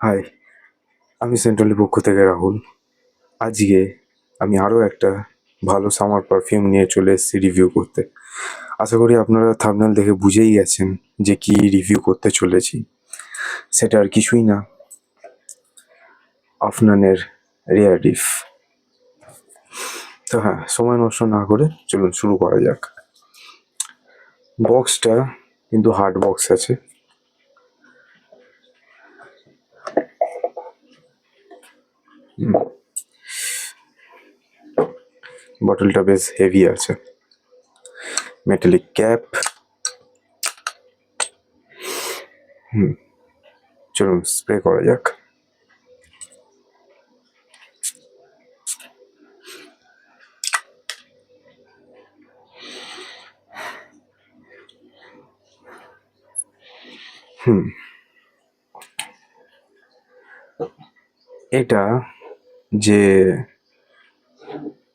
High, আমি সেন্ট্রালের পক্ষ থেকে রাহুল। আজকে আমি আরও একটা ভালো সামার পারফিউম নিয়ে চলে এসেছি রিভিউ করতে। আশা করি আপনারা থাম্বনেল দেখে বুঝেই গেছেন যে কি রিভিউ করতে চলেছি। সেটা আর কিছুই না, আফনানের রেয়ার ডিফ। তো হ্যাঁ, সময় নষ্ট না করে চলুন শুরু করা যাক। বক্সটা কিন্তু হার্ড বক্স আছে। বটলটা বেশ হেভি আছে, মেটালিক ক্যাপ। চলুন স্প্রে করা যাক। এটা যে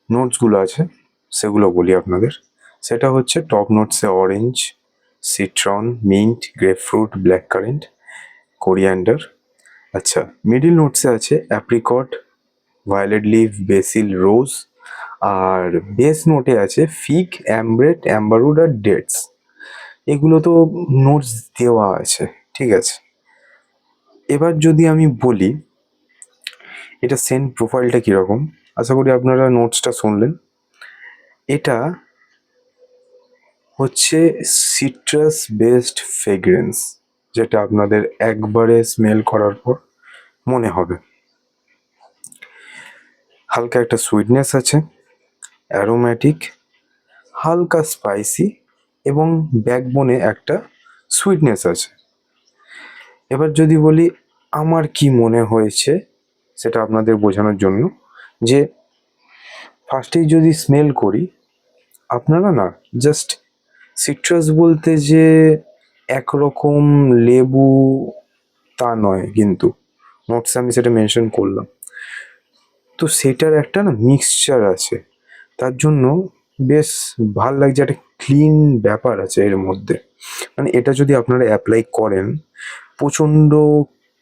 নোটসগুলো আছে সেগুলো বলি আপনাদের। সেটা হচ্ছে টপ নোটসে orange, citron, mint, grapefruit, black currant, coriander. আচ্ছা, মিডিল নোটসে আছে apricot, violet leaf, basil, rose. আর বেস নোটে আছে ফিগ, অ্যামব্রেট, অ্যাম্বারউড আর ডেটস। এগুলো তো নোটস দেওয়া আছে, ঠিক আছে। এবার যদি আমি বলি এটা সেন্ট প্রোফাইলটা কীরকম, আশা করি আপনারা নোটসটা শুনলেন। এটা হচ্ছে সিট্রাস বেসড ফ্রেগ্রেন্স, যেটা আপনাদের একবারে স্মেল করার পর মনে হবে। হালকা একটা সুইটনেস আছে, অ্যারোম্যাটিক, হালকা স্পাইসি এবং ব্যাকবোনে একটা সুইটনেস আছে। এবার যদি বলি আমার কি মনে হয়েছে সেটা আপনাদের বোঝানোর জন্য, যে ফার্স্টেই যদি স্মেল করি, আপনারা না জাস্ট সিট্রাস বলতে যে একরকম লেবু তা নয়, কিন্তু নোটসে আমি সেটা মেনশন করলাম। তো সেটার একটা না মিক্সচার আছে, তার জন্য বেশ ভাল লাগছে। একটা ক্লিন ব্যাপার আছে এর মধ্যে, মানে এটা যদি আপনারা অ্যাপ্লাই করেন প্রচণ্ড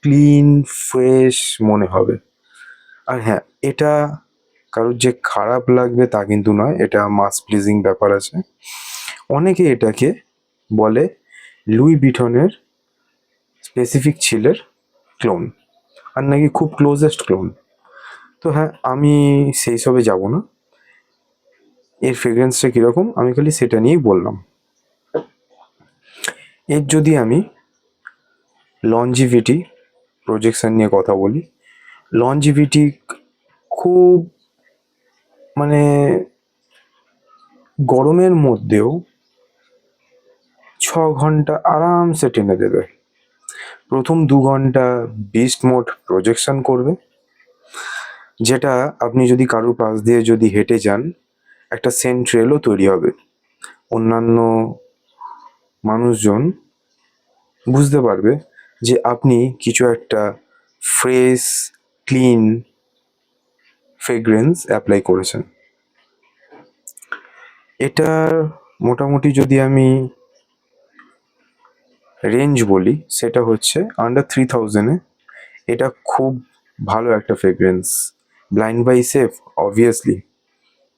ক্লিন ফ্রেশ মনে হবে। আর হ্যাঁ, এটা কারোর যে খারাপ লাগবে তা কিন্তু নয়, এটা মাস প্লিজিং ব্যাপার আছে। অনেকে এটাকে বলে লুই বিটনের স্পেসিফিক চিলের ক্লোন, আর নাকি খুব ক্লোজেস্ট ক্লোন। তো হ্যাঁ, আমি সেই সবে যাব না। এর ফ্রেগ্রেন্সটা কীরকম আমি খালি সেটা নিয়েই বললাম। এর যদি আমি লঞ্জিভিটি প্রজেকশন নিয়ে কথা বলি, লঞ্জিভিটি খুব, মানে গরমের মধ্যেও 6 ঘন্টা আরামসে টেনে দেবে। প্রথম 2 ঘন্টা বিস্ট মোড প্রজেকশন করবে, যেটা আপনি যদি কারোর পাশ দিয়ে যদি হেঁটে যান একটা সেন্ট ট্রেলও তৈরি হবে। অন্যান্য মানুষজন বুঝতে পারবে যে আপনি কিছু একটা ফ্রেশ ক্লিন ফ্রেগ্রেন্স অ্যাপ্লাই করেছেন। এটার মোটামুটি যদি আমি রেঞ্জ বলি, সেটা হচ্ছে আন্ডার 3000-এ এটা খুব ভালো একটা fragrance. Blind by safe, obviously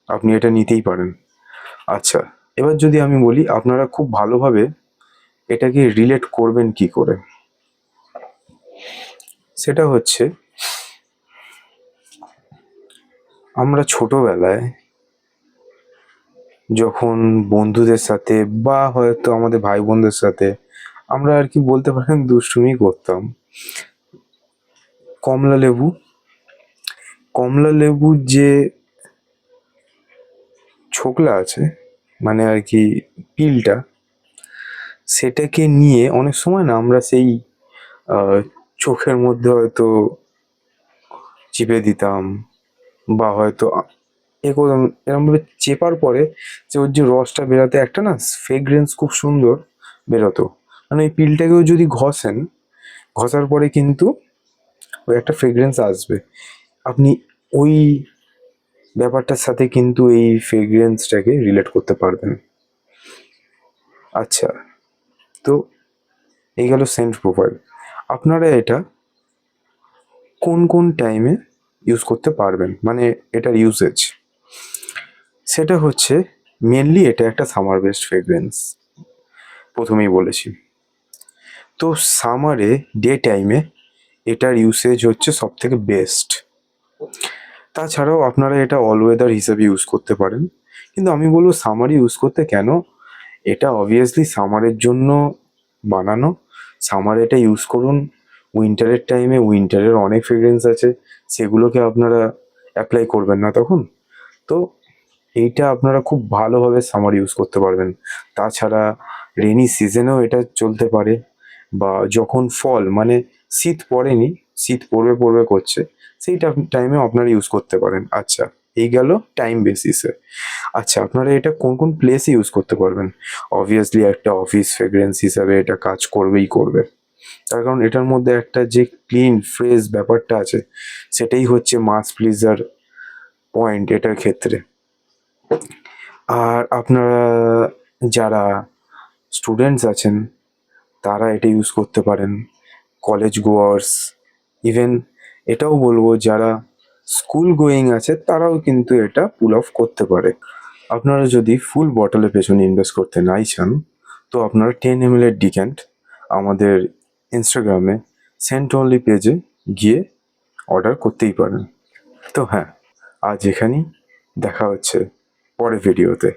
আপনি এটা নিতেই পারেন। আচ্ছা, এবার যদি আমি বলি আপনারা খুব ভালোভাবে এটাকে রিলেট করবেন কি করে, সেটা হচ্ছে আমরা ছোটবেলায় যখন বন্ধুদের সাথে বা হয়তো আমাদের ভাই বোনদের সাথে আমরা আর কি বলতে পারেন দুষ্টুমি করতাম, কমলা লেবু, কমলা লেবুর যে ছোকলা আছে, মানে আর কি পিলটা, সেটাকে নিয়ে অনেক সময় না আমরা সেই চোখের মধ্যে হয়তো চিপে দিতাম, বা হয়তো এ করতাম এরমভাবে চেপার পরে যে ওর যে রসটা বেরোতে একটা না ফ্রেগ্রেন্স খুব সুন্দর বেরোতো। মানে ওই পিলটাকেও যদি ঘষেন, ঘষার পরে কিন্তু ওই একটা ফ্রেগ্রেন্স আসবে। আপনি ওই ব্যাপারটার সাথে কিন্তু এই ফ্রেগ্রেন্সটাকে রিলেট করতে পারবেন। আচ্ছা, তো এই গেল সেন্ট প্রোফাইল। আপনারা এটা কোন কোন টাইমে ইউজ করতে পারবেন, মানে এটার ইউসেজ, সেটা হচ্ছে মেনলি এটা একটা সামার বেসড ফ্রেগরেন্স, প্রথমেই বলেছি। তো সামারে ডে টাইমে এটার ইউসেজ হচ্ছে সব থেকে বেস্ট। তাছাড়াও আপনারা এটা অল ওয়েদার হিসেবে ইউজ করতে পারেন, কিন্তু আমি বলবো সামারে ইউজ করতে। কেন? এটা অবভিয়াসলি সামারের জন্য বানানো। সামারে এটা ইউজ করুন। উইন্টারের টাইমে উইন্টারের অনেক ফ্রেগরেন্স আছে, সেগুলোকে আপনারা অ্যাপ্লাই করবেন না তখন। তো এইটা আপনারা খুব ভালোভাবে সামার ইউজ করতে পারবেন। তাছাড়া রেনি সিজনেও এটা চলতে পারে, বা যখন ফল মানে শীত পড়েনি, শীত পড়বে পড়বে করছে, সেই টাইমেও আপনারা ইউজ করতে পারেন। আচ্ছা, এই গেল টাইম বেসিসে। আচ্ছা, আপনারা এটা কোন কোন প্লেসে ইউজ করতে পারবেন? অবভিয়াসলি একটা অফিস ফ্রেগরেন্স হিসাবে এটা কাজ করবেই করবে, তার কারণ এটার মধ্যে একটা যে ক্লিন ফ্রেশ ব্যাপারটা আছে, সেটাই হচ্ছে মাস প্লিজার পয়েন্ট এটার ক্ষেত্রে। আর আপনারা যারা স্টুডেন্টস আছেন তারা এটা ইউজ করতে পারেন, কলেজ গোয়ার্স, ইভেন এটাও বলবো যারা স্কুল গোয়িং আছে তারাও কিন্তু এটা পুল অফ করতে পারে। আপনারা যদি ফুল বটলের পেছনে ইনভেস্ট করতে নাই চান, তো আপনারা 10 ml এর ডিক্যান্ট আমাদের ইনস্টাগ্রামে সেন্ট অনলি পেজে গিয়ে অর্ডার করতেই পারেন। তো হ্যাঁ, আজ এখানেই, দেখা হচ্ছে পরের ভিডিওতে।